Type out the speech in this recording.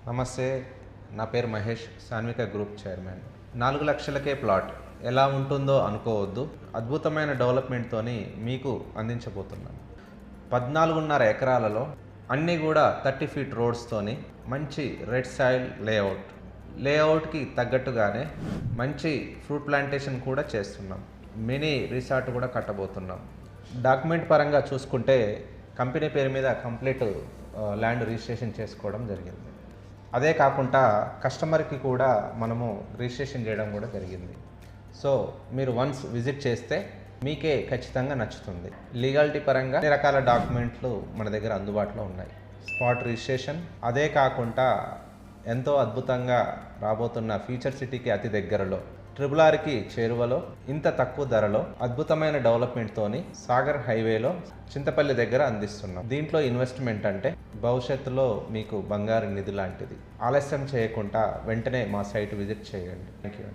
నమస్తే, నా పేరు మహేష్, సాన్విక గ్రూప్ చైర్మన్. 4 లక్షలకే ప్లాట్ ఎలా ఉంటుందో అనుకోవద్దు. అద్భుతమైన డెవలప్మెంట్తోని మీకు అందించబోతున్నాను. 14.5 ఎకరాలలో అన్నీ కూడా 30 ఫీట్ రోడ్స్తోని మంచి రెడ్ సాయిల్ లేఅవుట్కి తగ్గట్టుగానే మంచి ఫ్రూట్ ప్లాంటేషన్ కూడా చేస్తున్నాం. మినీ రిసార్ట్ కూడా కట్టబోతున్నాం. డాక్యుమెంట్ పరంగా చూసుకుంటే కంపెనీ పేరు మీద కంప్లీట్ ల్యాండ్ రిజిస్ట్రేషన్ చేసుకోవడం జరిగింది. అదే కాకుండా కస్టమర్కి కూడా మనము రిజిస్ట్రేషన్ చేయడం కూడా జరిగింది. సో మీరు వన్స్ విజిట్ చేస్తే మీకే ఖచ్చితంగా నచ్చుతుంది. లీగాలిటీ పరంగా అన్ని రకాల డాక్యుమెంట్లు మన దగ్గర అందుబాటులో ఉన్నాయి. స్పాట్ రిజిస్ట్రేషన్, అదే కాకుండా ఎంతో అద్భుతంగా రాబోతున్న ఫ్యూచర్ సిటీకి అతి దగ్గరలో RRRకి చేరువలో ఇంత తక్కువ ధరలో అద్భుతమైన డెవలప్మెంట్తోని సాగర్ హైవేలో చింతపల్లి దగ్గర అందిస్తున్నాం. దీంట్లో ఇన్వెస్ట్మెంట్ అంటే భవిష్యత్తులో మీకు బంగారు నిధి లాంటిది. ఆలస్యం చేయకుండా వెంటనే మా సైట్ విజిట్ చేయండి. Thank you.